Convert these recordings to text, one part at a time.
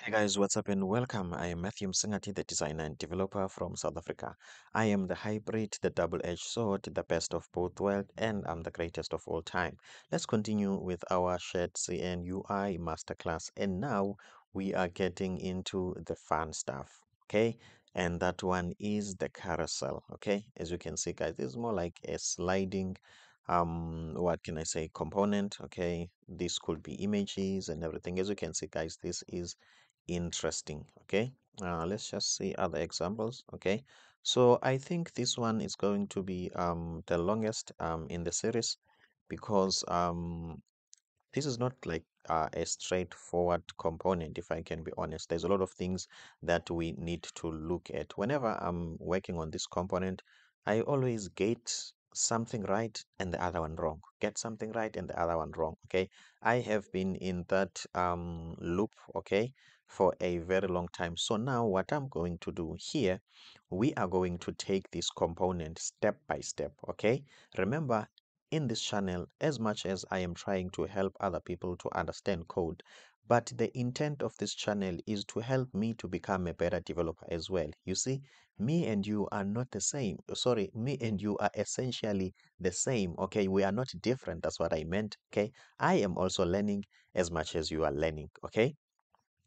Hey guys, what's up and welcome. I am Matthew Msingati, the designer and developer from South Africa. I am the hybrid, the double-edged sword, the best of both worlds, and I'm the greatest of all time. Let's continue with our Shadc CN UI masterclass. And now we are getting into the fun stuff, okay? And that one is the carousel, okay? As you can see, guys, this is more like a sliding what can I say, component, okay? This could be images and everything. As you can see, guys, this is interesting. Okay, let's just see other examples. Okay, so I think this one is going to be the longest in the series because this is not like a straightforward component, if I can be honest. There's a lot of things that we need to look at. Whenever I'm working on this component, I always get something right and the other one wrong. Get something right and the other one wrong. Okay. I have been in that loop, okay, for a very long time. So now what I'm going to do here, we are going to take this component step by step, okay? Remember, in this channel, as much as I am trying to help other people to understand code, but the intent of this channel is to help me to become a better developer as well. You see, me and you are not the same. Sorry, me and you are essentially the same. Okay, we are not different. That's what I meant. Okay, I am also learning as much as you are learning. Okay,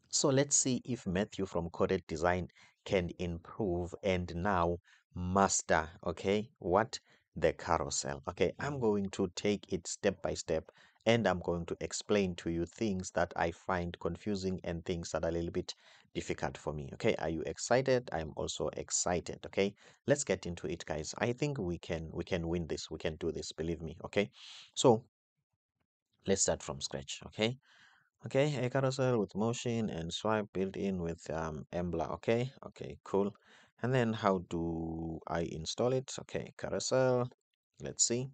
so let's see if Matthew from Coded Design can improve and now master, okay, what? The carousel. Okay, I'm going to take it step by step and I'm going to explain to you things that I find confusing and things that are a little bit difficult for me. Okay, are you excited? I'm also excited. Okay, let's get into it, guys. I think we can win this. We can do this, believe me. Okay, so let's start from scratch. Okay, okay, a carousel with motion and swipe built in with Embla. Okay, okay, cool. And then how do I install it? Okay, carousel. Let's see.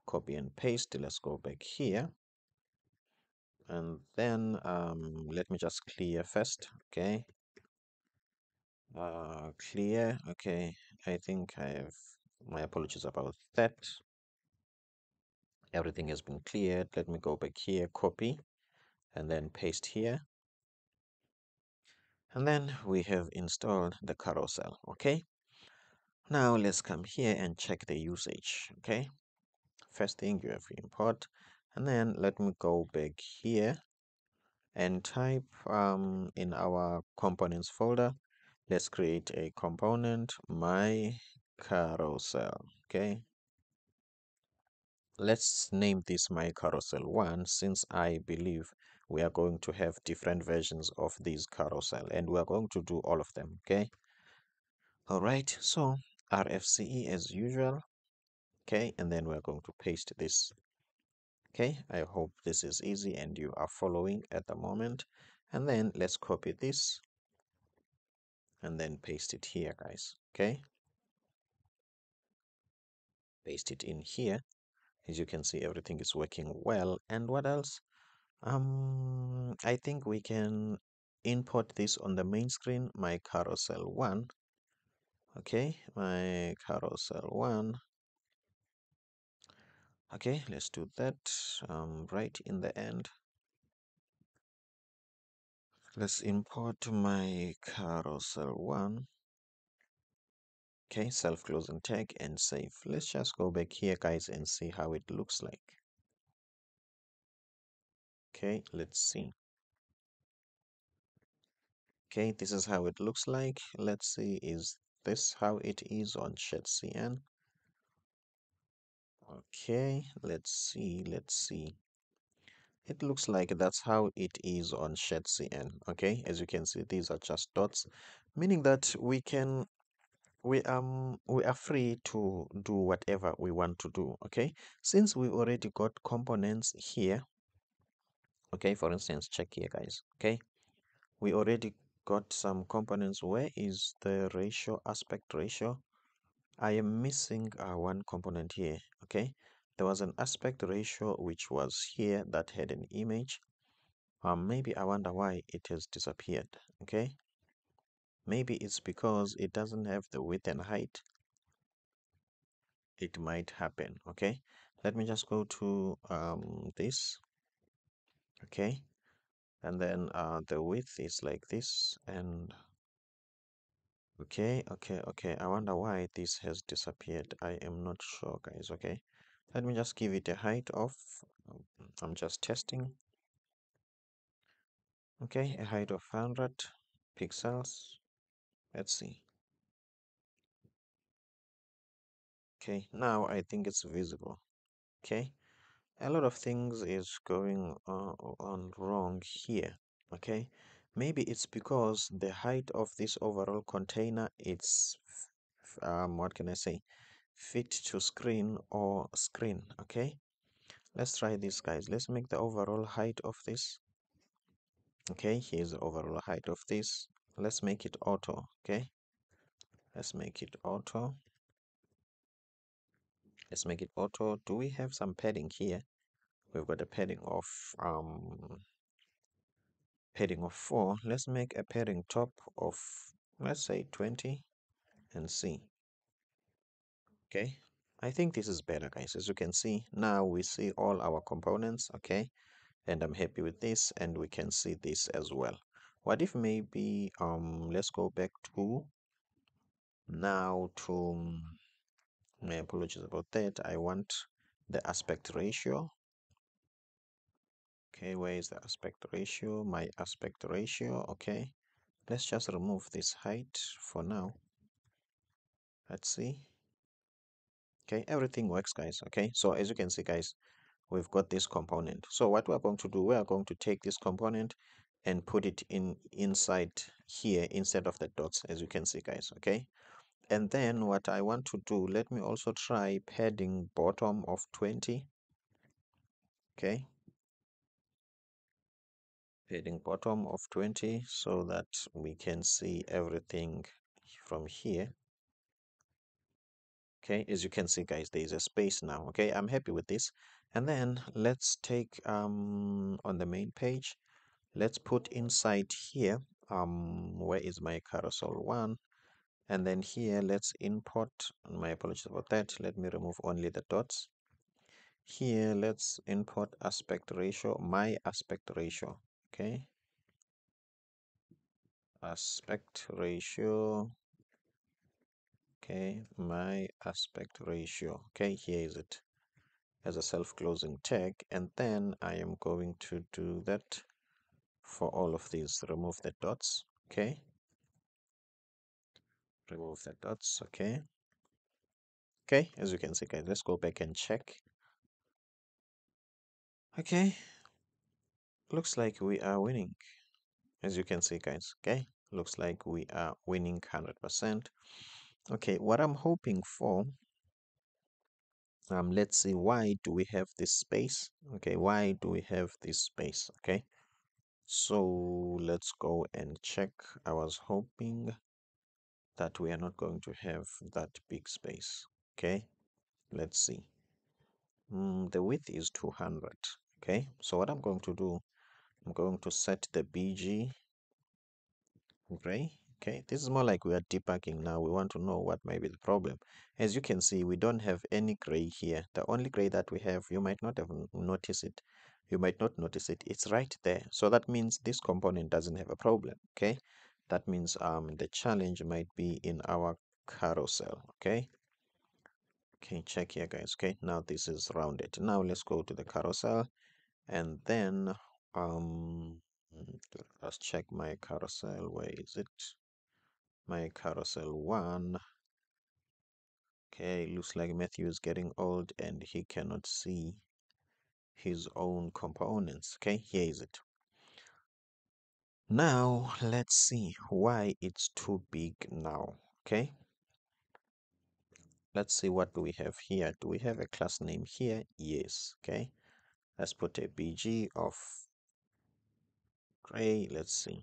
Copy and paste. Let's go back here. And then let me just clear first. Okay. Clear. Okay. I think I have my apologies about that. Everything has been cleared. Let me go back here, copy, and then paste here. And then we have installed the carousel. Okay. Now let's come here and check the usage. Okay, first thing you have to import, and then let me go back here and type in our components folder. Let's create a component, my carousel. Okay, let's name this my carousel 1 since I believe we are going to have different versions of this carousel and we are going to do all of them. Okay, all right, so RFCE as usual. Okay, and then we're going to paste this. Okay, I hope this is easy and you are following at the moment. And then let's copy this and then paste it here, guys. Okay, paste it in here. As you can see, everything is working well. And what else? I think we can import this on the main screen, my carousel 1. Okay, my carousel 1. Okay, let's do that right in the end. Let's import my carousel 1. Okay, self-closing tag and save. Let's just go back here, guys, and see how it looks like. Okay, let's see. Okay, this is how it looks like. Let's see, is this how it is on Shadc CN? Okay, let's see, let's see. It looks like that's how it is on Shadc CN. Okay, as you can see, these are just dots, meaning that we are free to do whatever we want to do. Okay, since we already got components here. Okay, for instance, check here, guys. Okay, we already got some components. Where is the ratio, aspect ratio? I am missing one component here. Okay, there was an aspect ratio which was here that had an image. Maybe I wonder why it has disappeared. Okay, maybe it's because it doesn't have the width and height. It might happen. Okay, let me just go to this. Okay, and then the width is like this. And okay, I wonder why this has disappeared. I am not sure, guys. Okay, let me just give it a height of, I'm just testing. Okay, a height of 100 pixels. Let's see. Okay, now I think it's visible. Okay, a lot of things is going on wrong here. Okay, maybe it's because the height of this overall container, it's what can I say, fit to screen or screen. Okay, let's try this, guys. Let's make the overall height of this. Okay, here's the overall height of this. Let's make it auto. Okay, let's make it auto. Let's make it auto. Do we have some padding here? We've got a padding of 4. Let's make a padding top of, let's say, 20 and see. Okay, I think this is better, guys. As you can see, now we see all our components. Okay, and I'm happy with this, and we can see this as well. What if maybe let's go back to now to, my apologies about that. I want the aspect ratio. Okay, where is the aspect ratio? My aspect ratio. Okay, let's just remove this height for now. Let's see. Okay, everything works, guys. Okay, so as you can see, guys, we've got this component. So what we're going to do, we are going to take this component and put it inside here instead of the dots, as you can see, guys. Okay, and then what I want to do, let me also try padding bottom of 20. Okay, padding bottom of 20 so that we can see everything from here. Okay, as you can see, guys, there is a space now. Okay, I'm happy with this. And then let's take on the main page, let's put inside here, where is my carousel one? And then here let's import, my apologies about that, let me remove only the dots. Here let's import aspect ratio, my aspect ratio. Okay, aspect ratio. Okay, my aspect ratio. Okay, here is it as a self-closing tag, and then I am going to do that for all of these. Remove the dots. Okay, remove the dots. Okay, as you can see, guys, let's go back and check. Okay, looks like we are winning, as you can see, guys. Okay, looks like we are winning 100%. Okay, what I'm hoping for, let's see, why do we have this space? Okay, why do we have this space? Okay, so let's go and check. I was hoping that we are not going to have that big space. Okay, let's see. The width is 200. Okay, so what I'm going to do, I'm going to set the BG gray. Okay, this is more like we are debugging now. We want to know what may be the problem. As you can see, we don't have any gray here. The only gray that we have, you might not have noticed it. You might not notice it. It's right there. So that means this component doesn't have a problem. Okay, that means the challenge might be in our carousel. Okay, check here, guys. Okay, now this is rounded. Now let's go to the carousel, and then um let's check my carousel. Where is it? My carousel one. Okay, looks like Matthew is getting old and he cannot see his own components. Okay, here is it. Now let's see why it's too big now. Okay, let's see, what do we have here? Do we have a class name here? Yes. Okay, let's put a BG of gray. Let's see.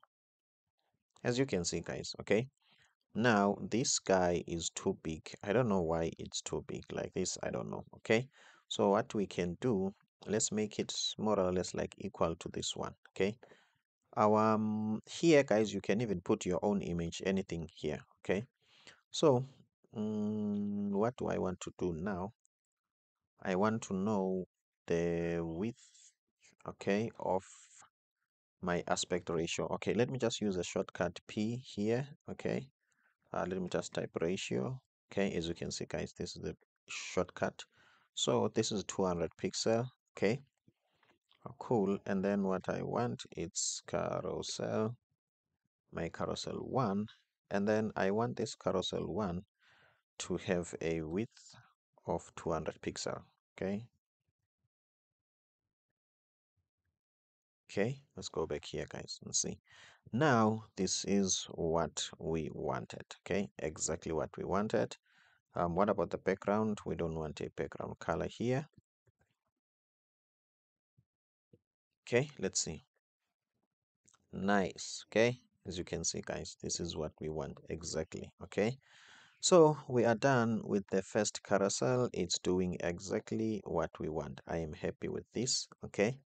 As you can see, guys, okay, now this guy is too big. I don't know why it's too big like this. I don't know. Okay, so what we can do, let's make it more or less like equal to this one. Okay, our here, guys, you can even put your own image, anything here. Okay, so what do I want to do now? I want to know the width, okay, of my aspect ratio. Okay, let me just use a shortcut P here. Okay, let me just type ratio. Okay, as you can see, guys, this is the shortcut. So this is 200 pixel. Okay, cool. And then what I want, it's carousel, my carousel 1. And then I want this carousel 1 to have a width of 200 pixel. Okay, okay, let's go back here, guys, and see. Now this is what we wanted. Okay, exactly what we wanted. What about the background? We don't want a background color here. Okay, let's see. Nice. Okay, as you can see, guys, this is what we want exactly. Okay, so we are done with the first carousel. It's doing exactly what we want. I am happy with this. Okay,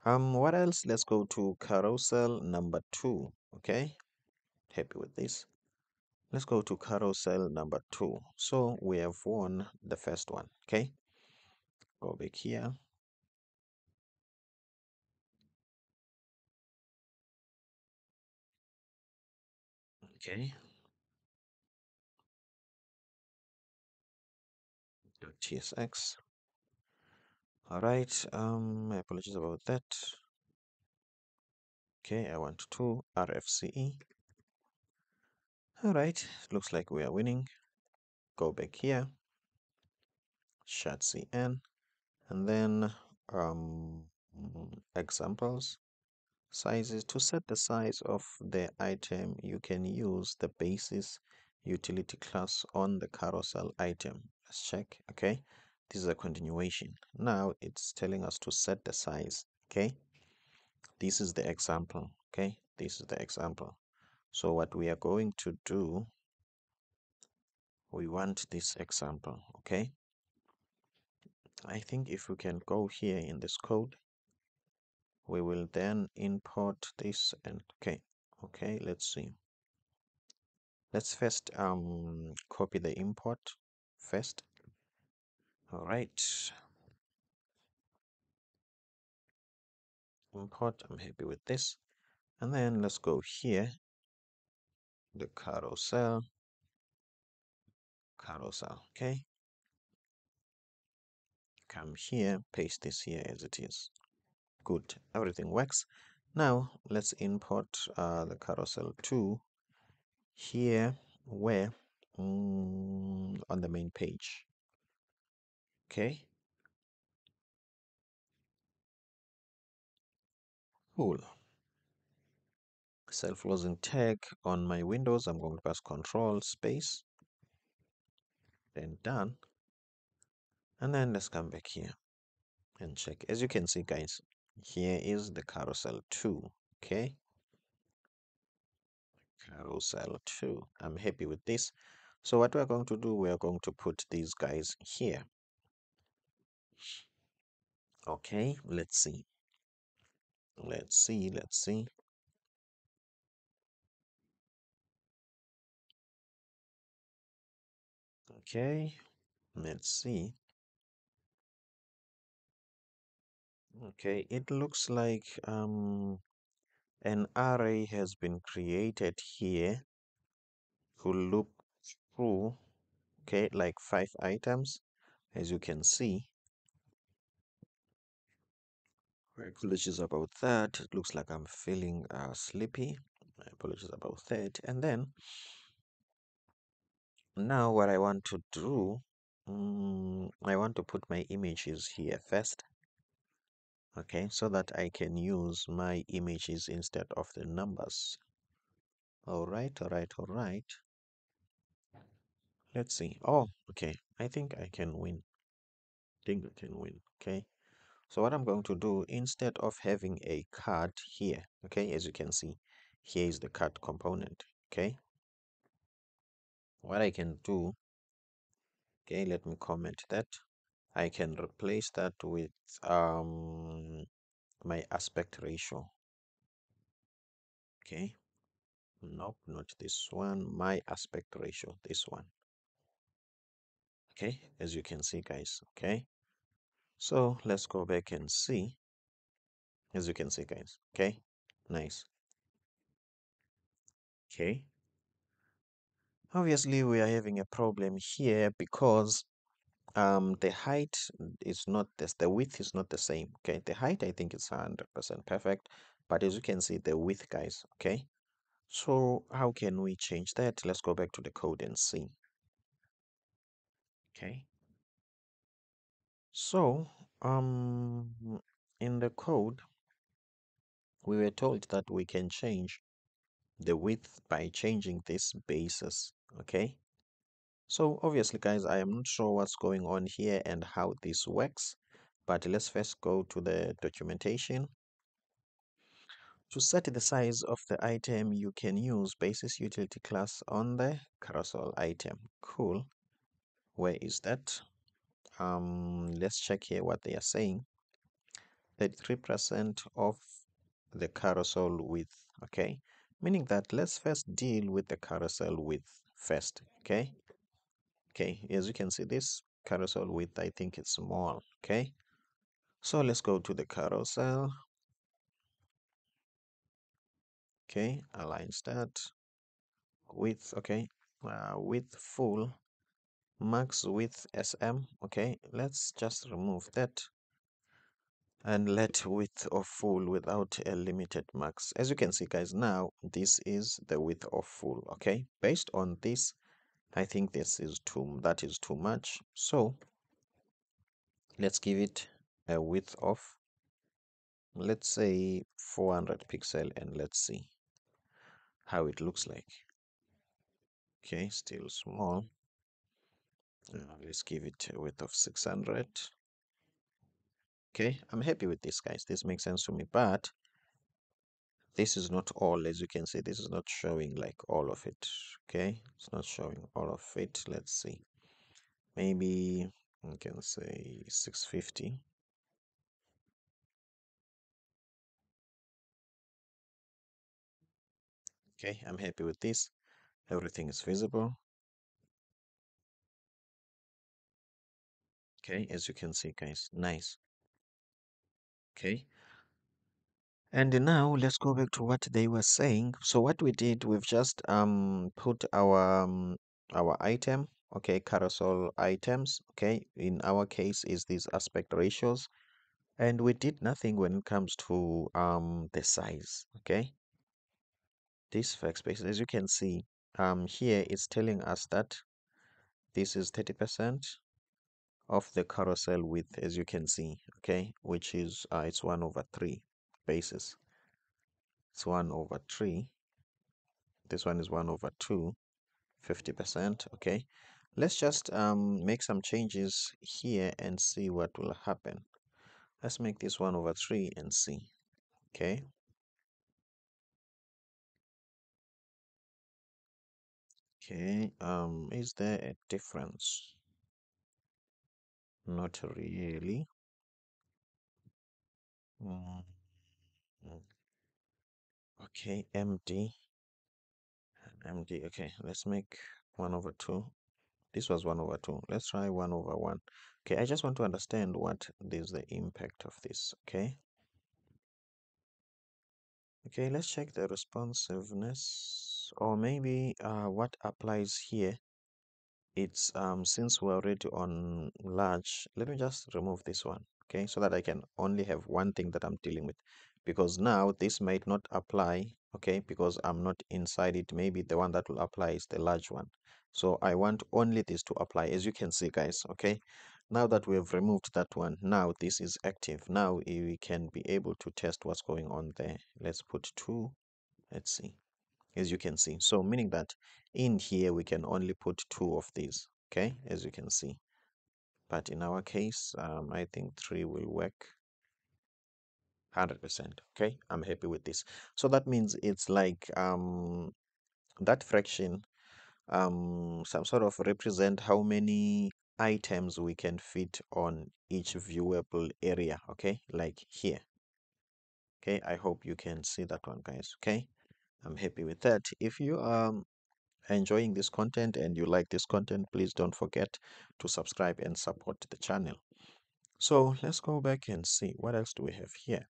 what else? Let's go to carousel number 2. Okay, happy with this. Let's go to carousel number 2. So we have won the first one. Okay, go back here. Okay, .tsx. All right, my apologies about that. Okay, I want to RFCE. All right, looks like we are winning. Go back here, Shadc CN, and then examples, sizes. To set the size of the item, you can use the basis utility class on the carousel item. Let's check. Okay, this is a continuation. Now it's telling us to set the size. Okay, this is the example. Okay, this is the example. So what we are going to do, we want this example. Okay, I think if we can go here in this code, we will then import this. And okay, let's see. Let's first copy the import first. All right, import. I'm happy with this. And then let's go here, the carousel. Okay, come here, paste this here as it is. Good, everything works. Now let's import the carousel 2 here, where on the main page. Okay, cool. Self-closing tag on my Windows. I'm going to press Control Space, then done. And then let's come back here and check. As you can see, guys, here is the carousel 2. Okay, carousel 2. I'm happy with this. So what we're going to do, we're going to put these guys here. Okay, let's see. Let's see. Okay, let's see. Okay, it looks like an array has been created here to loop through, okay, like 5 items, as you can see. My apologies about that. It looks like I'm feeling sleepy. My apologies about that. And then now what I want to do, I want to put my images here first. Okay, so that I can use my images instead of the numbers. All right, all right, all right. Let's see. Oh, okay. I think I can win. Think I can win. Okay. So what I'm going to do, instead of having a card here, okay, as you can see, here is the card component. Okay. What I can do, okay, let me comment that. I can replace that with my aspect ratio. Okay. Nope, not this one. My aspect ratio, this one. Okay, as you can see, guys. Okay. So let's go back and see. As you can see, guys. Okay. Nice. Okay. Obviously, we are having a problem here because the height is not this, the width is not the same. Okay, the height I think is 100% perfect, but as you can see, the width, guys. Okay, so how can we change that? Let's go back to the code and see. Okay, so in the code, we were told that we can change the width by changing this basis. Okay, so obviously, guys, I am not sure what's going on here and how this works, but let's first go to the documentation. To set the size of the item, you can use basis utility class on the carousel item. Cool. Where is that? Let's check here what they are saying. 33% of the carousel width. Okay, meaning that let's first deal with the carousel width first. Okay. Okay, as you can see, this carousel width, I think it's small. Okay, so let's go to the carousel. Okay, align start width. Okay, width full, max width SM. Okay, let's just remove that and let width of full without a limited max. As you can see, guys, now this is the width of full. Okay, based on this, I think that is too much. So let's give it a width of, let's say, 400 pixel, and let's see how it looks like. Okay, still small. Let's give it a width of 600. Okay, I'm happy with this, guys. This makes sense to me, but this is not all. As you can see, this is not showing like all of it. Okay, it's not showing all of it. Let's see, maybe I can say 650. Okay, I'm happy with this. Everything is visible. Okay, as you can see, guys, nice. Okay, and now let's go back to what they were saying. So what we did, we've just put our item, okay, carousel items, okay. In our case is these aspect ratios, and we did nothing when it comes to the size, okay. This backspace, as you can see, here it's telling us that this is 30% of the carousel width, as you can see, okay, which is it's 1/3 basis. It's 1/3. This one is 1/2, 50%. Okay, let's just make some changes here and see what will happen. Let's make this 1/3 and see. Okay, okay, is there a difference? Not really. Mm, mm. Okay, MD. Okay, let's make 1/2. This was 1/2. Let's try 1/1. Okay, I just want to understand what is the impact of this. Okay. Okay, let's check the responsiveness, or maybe what applies here. It's since we're already on large, let me just remove this one, okay, so that I can only have one thing that I'm dealing with, because now this might not apply, okay, because I'm not inside it. Maybe the one that will apply is the large one. So I want only this to apply, as you can see, guys. Okay, now that we have removed that one, now this is active. Now we can be able to test what's going on there. Let's put 2. Let's see, as you can see. So meaning that in here we can only put 2 of these, okay, as you can see. But in our case, I think 3 will work 100%. Okay, I'm happy with this. So that means it's like that fraction some sort of represent how many items we can fit on each viewable area, okay, like here. Okay, I hope you can see that one, guys. Okay, I'm happy with that. If you are enjoying this content and you like this content, please don't forget to subscribe and support the channel. So let's go back and see what else do we have here.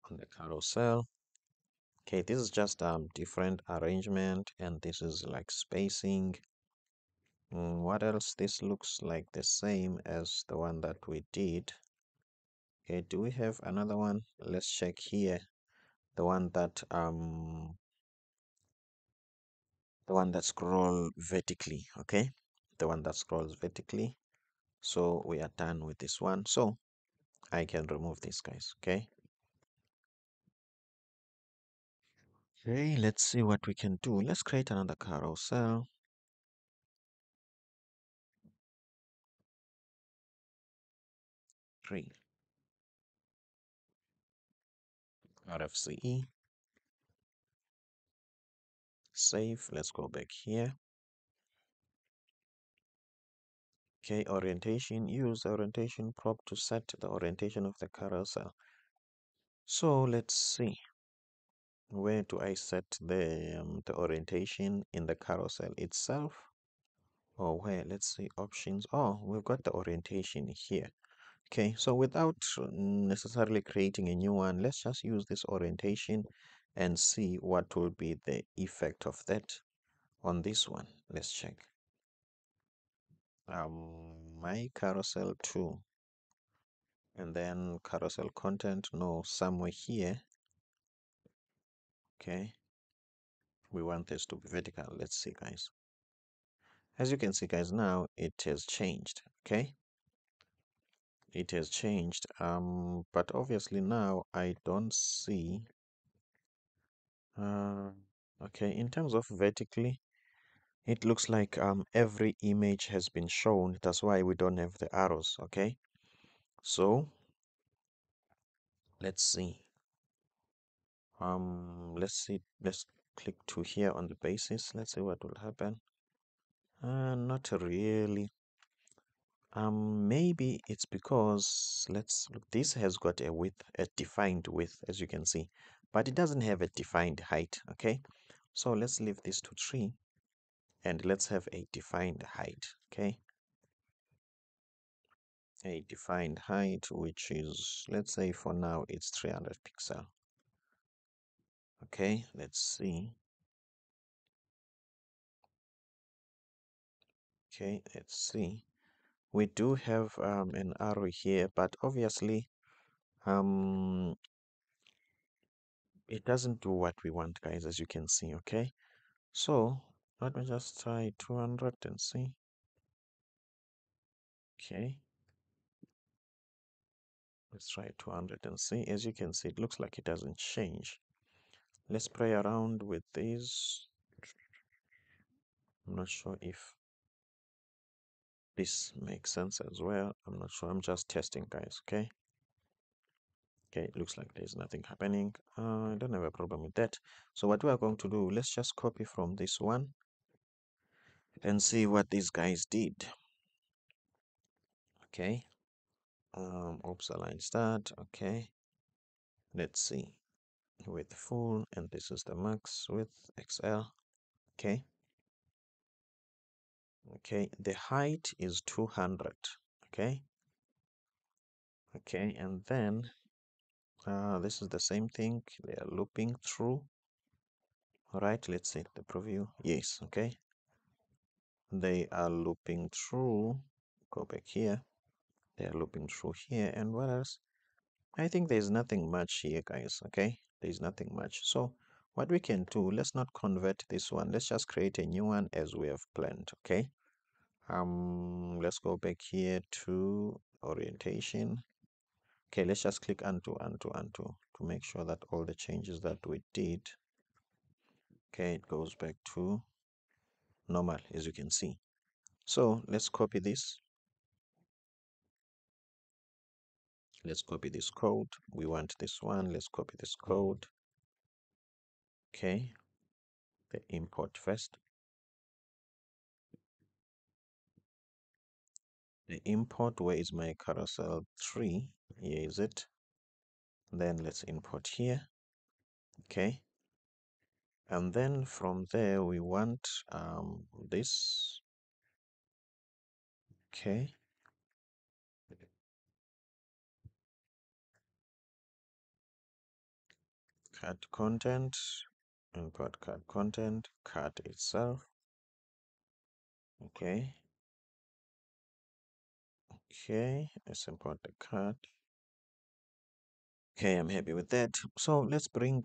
on the carousel. Okay, this is just different arrangement, and this is like spacing. What else? This looks like the same as the one that we did. Okay, do we have another one? Let's check here. The one that scroll vertically. Okay, the one that scrolls vertically. So we are done with this one. So I can remove these guys. Okay. Okay, let's see what we can do. Let's create another carousel. Three. RFCE. Save. Let's go back here. Okay, orientation. Use the orientation prop to set the orientation of the carousel. So let's see. Where do I set the orientation in the carousel itself? Or where? Let's see options. Oh, we've got the orientation here. Okay, so without necessarily creating a new one, let's just use this orientation and see what will be the effect of that on this one. Let's check. My carousel 2, and then carousel content, no, somewhere here. Okay, we want this to be vertical. Let's see, guys. As you can see, guys, now it has changed. Okay, it has changed. But obviously now I don't see. Okay, in terms of vertically, it looks like every image has been shown. That's why we don't have the arrows. Okay, so let's see. Let's see. Let's click to here on the basis. Let's see what will happen. Not really. Maybe it's because let's look. This has got a width, a defined width, as you can see, but it doesn't have a defined height. Okay, so let's leave this to 3, and let's have a defined height. Okay, a defined height, which is, let's say for now, it's 300 pixel. Okay, let's see. Okay, let's see. We do have an arrow here, but obviously um, it doesn't do what we want, guys, as you can see. Okay, so let me just try 200 and see. Okay, let's try 200 and see. As you can see, it looks like it doesn't change. Let's play around with these. I'm not sure if this makes sense as well. I'm not sure. I'm just testing, guys. Okay. Okay, it looks like there's nothing happening. I don't have a problem with that. So what we are going to do, let's just copy from this one and see what these guys did. Okay. Oops, align start. Okay. Let's see. With full, and this is the max with XL. Okay. Okay. The height is 200. Okay. Okay, and then this is the same thing. They are looping through. All right, let's see the preview. Yes, okay. They are looping through. Go back here. They are looping through here. And what else? I think there's nothing much here, guys. Okay, there's nothing much. So what we can do, let's not convert this one. Let's just create a new one as we have planned. Okay. Let's go back here to orientation. Okay, let's just click undo to make sure that all the changes that we did, okay, it goes back to normal, as you can see. So let's copy this. Let's copy this code. We want this one. Let's copy this code. Okay, the import first. The import, where is my carousel 3? Here is it. Then let's import here. Okay. And then from there, we want this. Okay. cut content, import cut content, cut itself. Okay. Okay, let's import the cut. Okay, I'm happy with that. So let's bring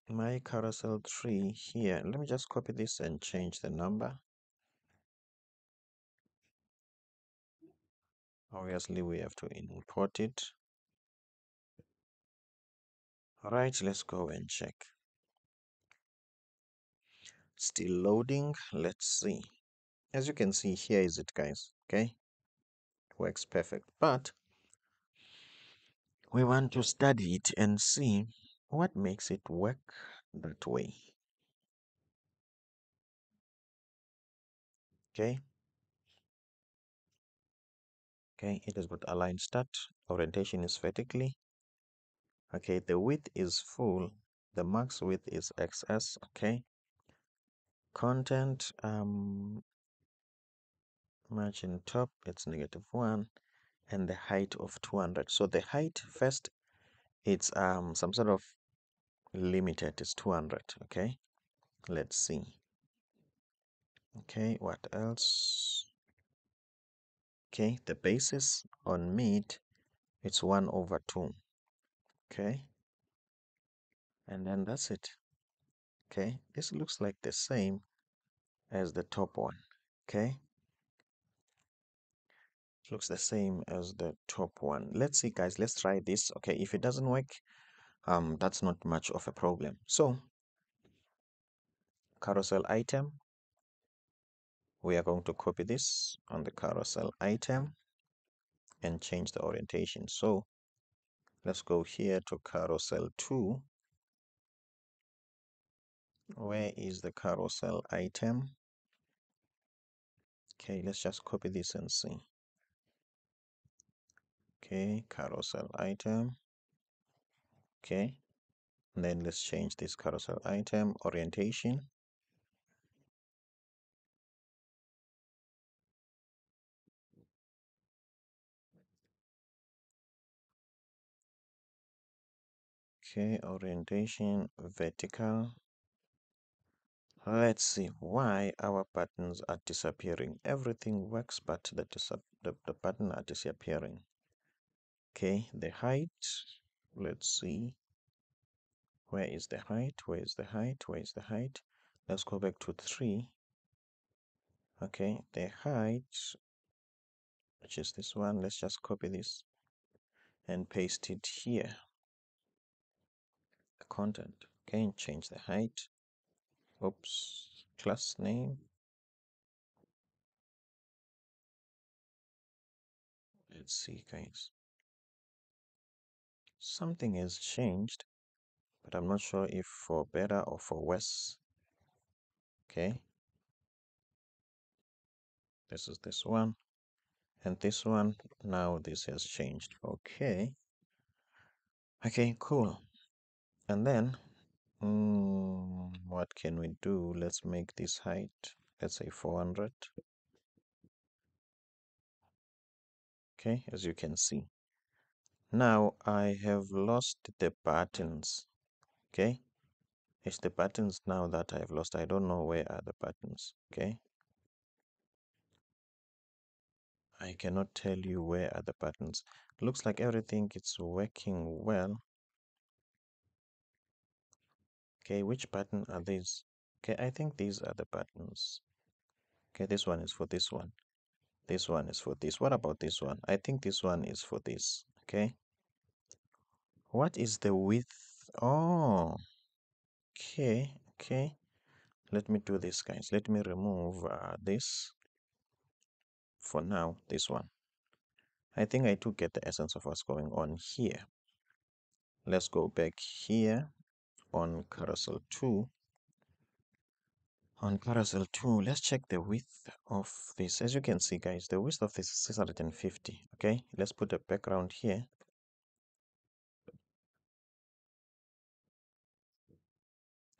my carousel tree here. Let me just copy this and change the number. Obviously, we have to import it. All right, let's go and check. Still loading. Let's see. As you can see, here is it, guys. Okay, works perfect. But we want to study it and see what makes it work that way. Okay. Okay, it has got align start. Orientation is vertically. Okay, the width is full. The max width is XS. Okay. Content margin top, it's -1, and the height of 200. So the height first, it's some sort of limited is 200. Okay. Let's see. Okay, what else? Okay, the basis on mid, it's 1/2. Okay. And then that's it. Okay, this looks like the same as the top one. Okay, looks the same as the top one. Let's see, guys, let's try this. Okay, if it doesn't work, that's not much of a problem. So carousel item, we are going to copy this on the carousel item and change the orientation. So let's go here to carousel 2. Where is the carousel item? Okay, let's just copy this and see. Okay, carousel item. Okay, and then let's change this carousel item orientation. Okay, orientation vertical. Let's see why our buttons are disappearing. Everything works, but the button are disappearing. Okay, the height. Let's see. Where is the height? Where is the height? Where is the height? Let's go back to 3. Okay, the height, which is this one. Let's just copy this and paste it here. The content. Okay, change the height. Oops, class name. Let's see, guys. Something has changed, but I'm not sure if for better or for worse. Okay. This is this one. And this one, now this has changed. Okay. Okay, cool. And then, what can we do? Let's make this height, let's say 400. Okay, as you can see. Now I have lost the buttons. Okay. It's the buttons now that I've lost. I don't know where are the buttons. Okay. I cannot tell you where are the buttons. Looks like everything is working well. Okay, which button are these? Okay, I think these are the buttons. Okay, this one is for this one. This one is for this. What about this one? I think this one is for this. Okay. What is the width? Oh, okay, okay. Let me do this, guys. Let me remove this for now, this one. I think I do get the essence of what's going on here. Let's go back here on carousel 2. On carousel 2, let's check the width of this. As you can see, guys, the width of this is 650. Okay, let's put a background here.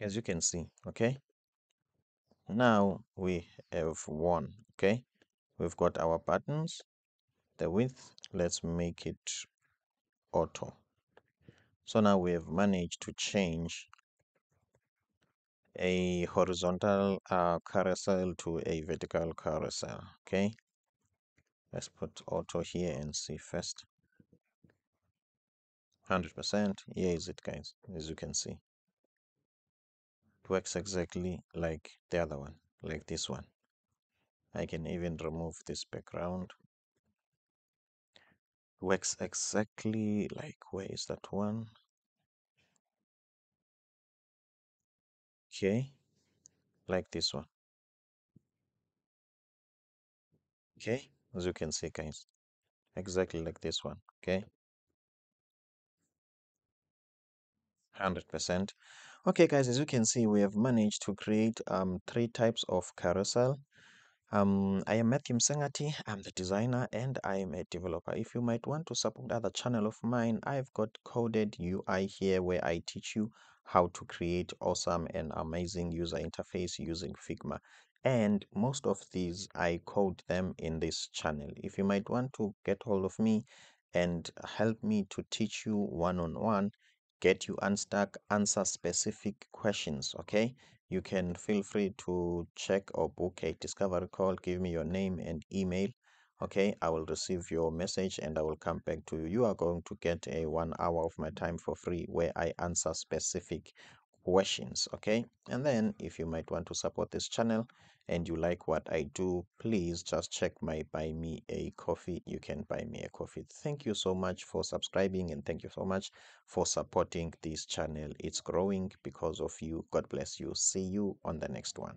As you can see, okay, now we have one. Okay, we've got our buttons. The width, let's make it auto. So now we have managed to change a horizontal carousel to a vertical carousel. Okay, let's put auto here and see first. 100%. Here is it, guys. As you can see, it works exactly like the other one, like this one. I can even remove this background. Works exactly like, where is that one? Okay, like this one. Okay, as you can see, guys, exactly like this one. Okay, 100%. Okay, guys, as you can see, we have managed to create three types of carousel. I am Matthew Msengati, I'm the designer and I am a developer. If you might want to support other channel of mine, I've got coded UI here where I teach you how to create awesome and amazing user interface using Figma. And most of these, I code them in this channel. If you might want to get hold of me and help me to teach you one-on-one, get you unstuck, answer specific questions, okay? You can feel free to check or book a discovery call. Give me your name and email. Okay, I will receive your message and I will come back to you. You are going to get a 1 hour of my time for free where I answer specific questions. Okay, and then if you might want to support this channel and you like what I do, please just check my buy me a coffee. You can buy me a coffee. Thank you so much for subscribing and thank you so much for supporting this channel. It's growing because of you. God bless you. See you on the next one.